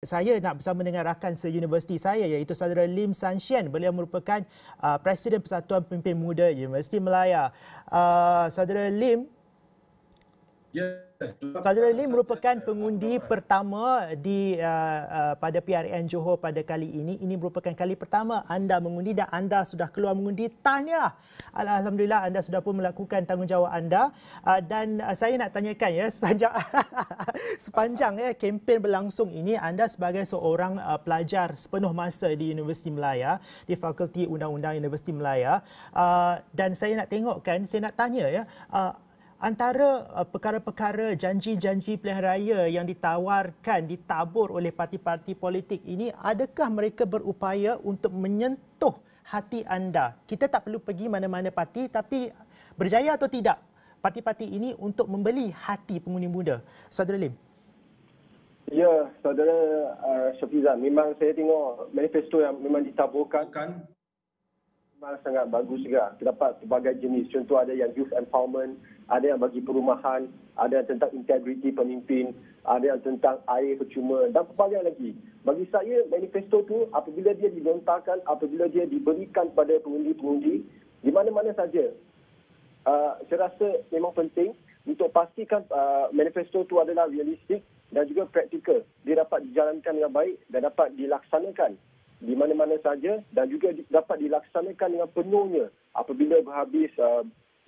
Saya nak bersama dengan rakan se-universiti saya iaitu saudara Lim San Shen. Beliau merupakan Presiden Persatuan Pemimpin Muda Universiti Melaya. Saudara Lim, Saudara Lim merupakan pengundi pertama pada PRN Johor pada kali ini. Ini merupakan kali pertama anda mengundi dan anda sudah keluar mengundi. Tahniah. Alhamdulillah anda sudah pun melakukan tanggungjawab anda. Dan saya nak tanyakan sepanjang kempen berlangsung ini, anda sebagai seorang pelajar sepenuh masa di Universiti Melaya, di Fakulti Undang-Undang Universiti Melaya, dan saya nak tanya antara perkara-perkara janji-janji pilihan raya yang ditawarkan, ditabur oleh parti-parti politik ini, adakah mereka berupaya untuk menyentuh hati anda? Kita tak perlu pergi mana-mana parti, tapi berjaya atau tidak parti-parti ini untuk membeli hati pengundi muda? Saudara Lim. Ya, saudara Syafizan, memang saya tengok manifesto yang memang ditaburkan memang sangat bagus juga. Terdapat pelbagai jenis. Contoh ada yang youth empowerment, ada yang bagi perumahan, ada yang tentang integriti pemimpin, ada yang tentang air percuma dan pelbagai lagi. Bagi saya, manifesto tu apabila dia dilontarkan, apabila dia diberikan pada pengundi-pengundi di mana-mana saja, saya rasa memang penting untuk pastikan manifesto tu adalah realistik dan juga praktikal. Dia dapat dijalankan dengan baik dan dapat dilaksanakan di mana-mana saja dan juga dapat dilaksanakan dengan penuhnya apabila berhabis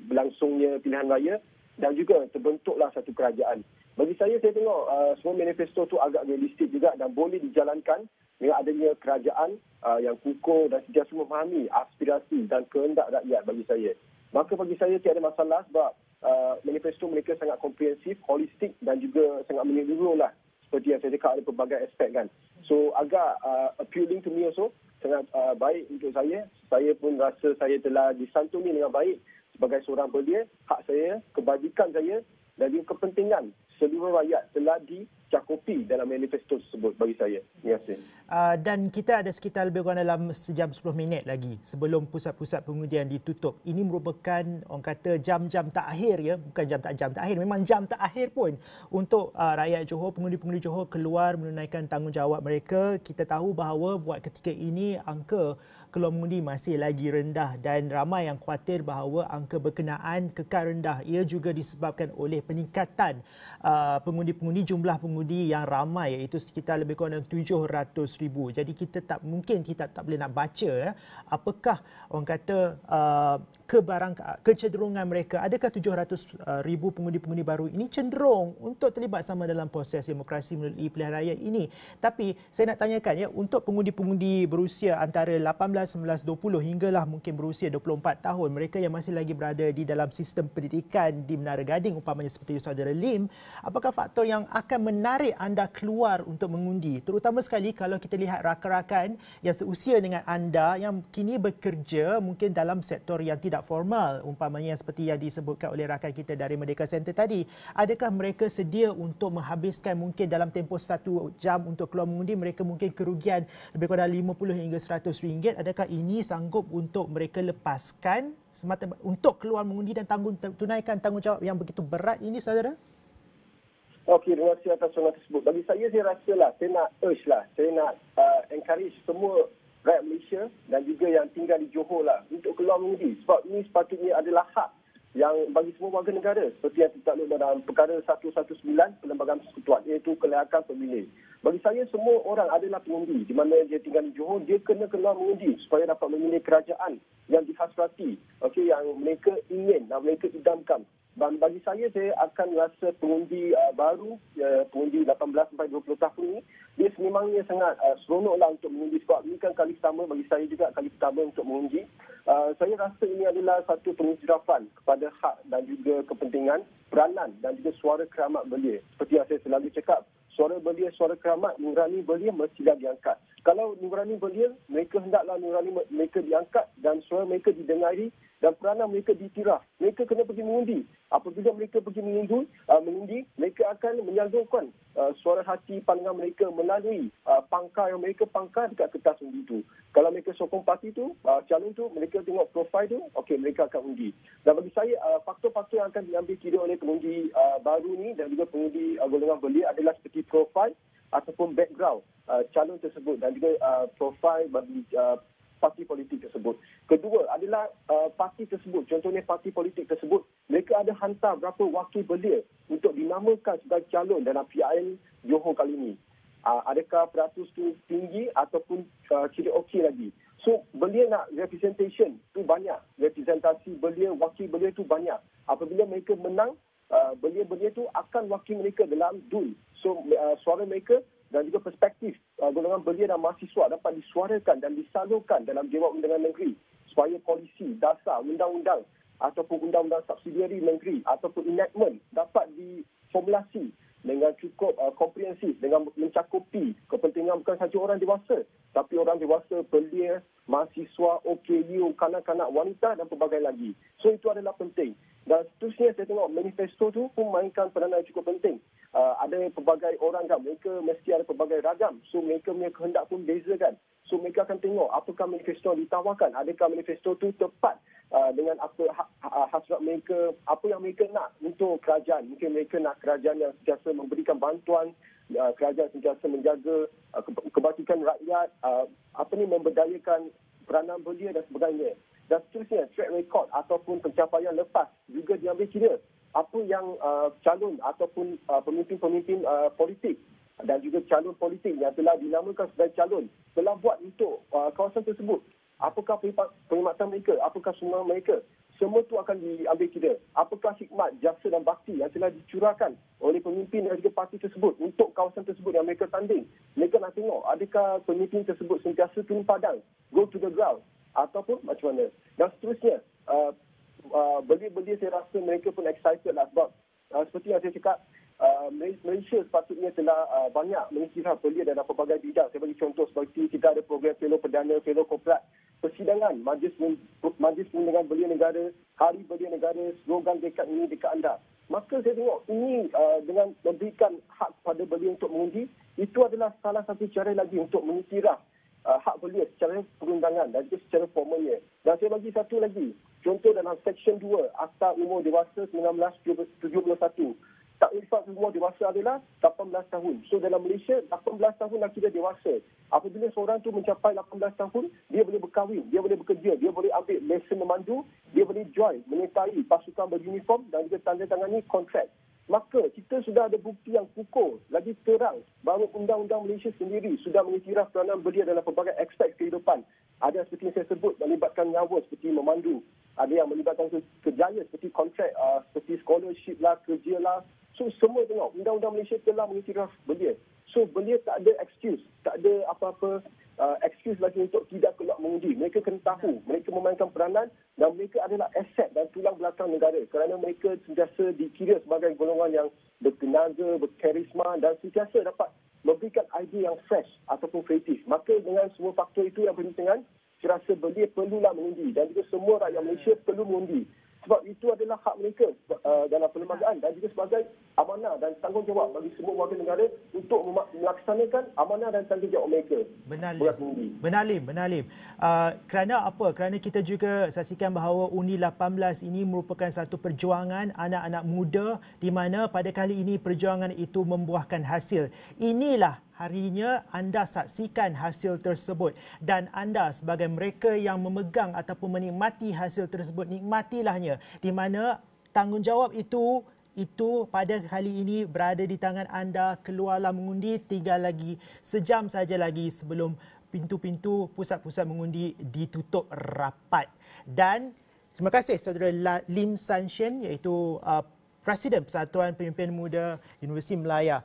berlangsungnya pilihan raya dan juga terbentuklah satu kerajaan. Bagi saya tengok semua manifesto tu agak realistik juga dan boleh dijalankan dengan adanya kerajaan yang kukuh dan sentiasa memahami aspirasi dan kehendak rakyat bagi saya. Maka bagi saya tiada masalah sebab manifesto mereka sangat komprehensif, holistik dan juga sangat menyeluruh lah. Seperti yang saya cakap, ada pelbagai aspek kan. So agak appealing to me also, sangat baik untuk saya. Saya pun rasa saya telah disantuni dengan baik sebagai seorang belia. Hak saya, kebajikan saya dan juga kepentingan seluruh rakyat telah dicakupi dalam manifesto tersebut bagi saya. Terima kasih. Dan kita ada sekitar lebih kurang dalam sejam 10 minit lagi sebelum pusat-pusat pengundian ditutup. Ini merupakan orang kata jam-jam terakhir ya, bukan jam terakhir, memang jam terakhir pun untuk rakyat Johor, pengundi-pengundi Johor keluar menunaikan tanggungjawab mereka. Kita tahu bahawa buat ketika ini angka keluar mengundi masih lagi rendah dan ramai yang khawatir bahawa angka berkenaan kekal rendah. Ia juga disebabkan oleh peningkatan pengundi-pengundi, jumlah pengundi yang ramai iaitu sekitar lebih kurang 700,000. Jadi kita tak boleh nak baca apakah orang kata kecenderungan mereka. Adakah 700,000 pengundi-pengundi baru ini cenderung untuk terlibat sama dalam proses demokrasi melalui pilihan raya ini? Tapi saya nak tanyakan untuk pengundi-pengundi berusia antara 18, 19, 20 hinggalah mungkin berusia 24 tahun, mereka yang masih lagi berada di dalam sistem pendidikan di Menara Gading umpamanya seperti saudara Lim, apakah faktor yang akan menarik anda keluar untuk mengundi? Terutama sekali kalau kita lihat rakan-rakan yang seusia dengan anda yang kini bekerja mungkin dalam sektor yang tidak formal, umpamanya seperti yang disebutkan oleh rakan kita dari Merdeka Center tadi. Adakah mereka sedia untuk menghabiskan mungkin dalam tempoh 1 jam untuk keluar mengundi, mereka mungkin kerugian lebih kurang 50 hingga RM100? Adakah ini sanggup untuk mereka lepaskan semata untuk keluar mengundi dan tunaikan tanggungjawab yang begitu berat ini, saudara? Okey, terima kasih atas soalan tersebut. Bagi saya rasalah, saya nak urge lah, saya nak encourage semua rakyat Malaysia dan juga yang tinggal di Johor lah untuk keluar mengundi. Sebab ini sepatutnya adalah hak yang bagi semua warga negara seperti yang tertakluk dalam perkara 119 Perlembagaan Persekutuan, iaitu kelayakan pemilih. Bagi saya semua orang adalah pengundi. Di mana dia tinggal di Johor, dia kena keluar mengundi supaya dapat memilih kerajaan yang dihasrati, yang mereka ingin dan mereka idamkan. Dan bagi saya akan rasa pengundi baru, pengundi 18 sampai 20 tahun ini, dia sememangnya sangat seronoklah untuk mengundi sebab ini kan kali pertama bagi saya juga, kali pertama untuk mengundi. Saya rasa ini adalah satu pengiktirafan kepada hak dan juga kepentingan, peranan dan juga suara keramat belia. Seperti yang saya selalu cakap, suara belia, suara keramat, nurani belia mestilah diangkat. Kalau nurani belia, mereka hendaklah nurani mereka diangkat dan suara mereka didengari dan peranan mereka diiktiraf. Mereka kena pergi mengundi. Apabila mereka pergi mengundi, mereka akan menyalurkan suara hati pandangan mereka melalui pangkar yang mereka pangkar dekat kertas undi itu. Kalau mereka sokong parti itu, calon itu, mereka tengok profil itu, mereka akan undi. Dan bagi saya, faktor-faktor yang akan diambil kira oleh pengundi baru ni dan juga pengundi golongan belia adalah seperti profil ataupun background calon tersebut dan juga profil bagi parti politik tersebut. Kedua adalah parti tersebut, contohnya parti politik tersebut, mereka ada hantar berapa wakil belia untuk dinamakan sebagai calon dalam PIN Johor kali ini. Adakah peratus tu tinggi ataupun kira okey lagi. So belia nak representation tu banyak, representasi belia, wakil belia tu banyak. Apabila mereka menang, belia-belia tu akan wakil mereka dalam DUN. So suara mereka dan juga perspektif golongan belia dan mahasiswa dapat disuarakan dan disalurkan dalam Dewan Undangan Negeri supaya polisi, dasar, undang-undang ataupun undang-undang subsidiari negeri ataupun enactment dapat diformulasi dengan cukup komprehensif, dengan mencakupi kepentingan bukan sahaja orang dewasa tapi orang dewasa, belia, mahasiswa, OKU, kanak-kanak, wanita dan pelbagai lagi. So itu adalah penting. Dan seterusnya saya tengok manifesto tu pun mainkan peranan yang cukup penting. Ada pelbagai orang kan, mereka mesti ada pelbagai ragam. So mereka punya kehendak pun beza kan. So mereka akan tengok apakah manifesto yang ditawarkan. Adakah manifesto tu tepat dengan apa hasrat mereka, apa yang mereka nak untuk kerajaan. Mungkin mereka nak kerajaan yang sentiasa memberikan bantuan, kerajaan sentiasa menjaga kebajikan rakyat, memberdayakan peranan belia dan sebagainya. Dan seterusnya, track record ataupun pencapaian lepas juga diambil kira. Apa yang calon ataupun pemimpin-pemimpin politik dan juga calon politik yang telah dinamakan sebagai calon telah buat untuk kawasan tersebut. Apakah perkhidmatan mereka? Apakah sumbangan mereka? Semua itu akan diambil kira. Apakah khidmat, jasa dan bakti yang telah dicurahkan oleh pemimpin dan juga parti tersebut untuk kawasan tersebut yang mereka tanding. Mereka nak tengok adakah pemimpin tersebut sentiasa turun padang, go to the ground ataupun macam mana. Dan seterusnya, belia-belia saya rasa mereka pun excited lah sebab seperti yang saya cakap, Malaysia sepatutnya telah banyak mengisytiharkan belia dalam pelbagai bidang. Saya bagi contoh seperti kita ada program Fellow Perdana, Fellow Korporat, persidangan, majlis perundingan belia negara, Hari Belia Negara, slogan dekat ini, dekat anda. Maka saya tengok ini dengan memberikan hak kepada belia untuk mengundi, itu adalah salah satu cara lagi untuk mengiktiraf hak belia secara perundangan dan juga secara formalnya. Dan saya bagi satu lagi, contoh dalam Seksyen 2 Akta Umur Dewasa 1971. Takrifat umur dewasa adalah 18 tahun. So dalam Malaysia, 18 tahun dah kira dewasa. Apabila seorang tu mencapai 18 tahun, dia boleh berkahwin, dia boleh bekerja, dia boleh ambil lesen memandu, dia boleh join, menyertai pasukan beruniform dan juga tanda tangani kontrak. Maka kita sudah ada bukti yang kukuh, lagi terang bahawa undang-undang Malaysia sendiri sudah mengiktiraf peranan belia dalam pelbagai aspek kehidupan. Ada seperti yang saya sebut, melibatkan nyawa seperti memandu. Ada yang melibatkan kerjaya seperti kontrak, seperti scholarship lah, kerja lah. So semua tengok, undang-undang Malaysia telah mengiktiraf belia. So belia tak ada excuse, tak ada apa-apa excuse lagi untuk tidak keluar mengundi. Mereka kena tahu, mereka memainkan peranan dan mereka adalah aset dan tulang belakang negara kerana mereka sentiasa dikira sebagai golongan yang bertenaga, berkarisma dan sentiasa dapat memberikan idea yang fresh ataupun kreatif. Maka dengan semua faktor itu yang berhubungan, saya rasa belia perlulah mengundi dan juga semua rakyat Malaysia perlu mengundi. Sebab itu adalah hak mereka dalam perlembagaan dan juga sebagai amanah dan tanggungjawab bagi semua warga negara untuk melaksanakan amanah dan tanggungjawab mereka. Benar Lim. Kerana apa? Kerana kita juga saksikan bahawa Undi 18 ini merupakan satu perjuangan anak-anak muda di mana pada kali ini perjuangan itu membuahkan hasil. Inilah harinya anda saksikan hasil tersebut dan anda sebagai mereka yang memegang ataupun menikmati hasil tersebut, nikmatilahnya di mana tanggungjawab itu pada kali ini berada di tangan anda. Keluarlah mengundi, tinggal lagi sejam saja lagi sebelum pintu-pintu pusat-pusat mengundi ditutup rapat. Dan terima kasih saudara Lim San Shen iaitu Presiden Persatuan Pemimpin Muda Universiti Melaya.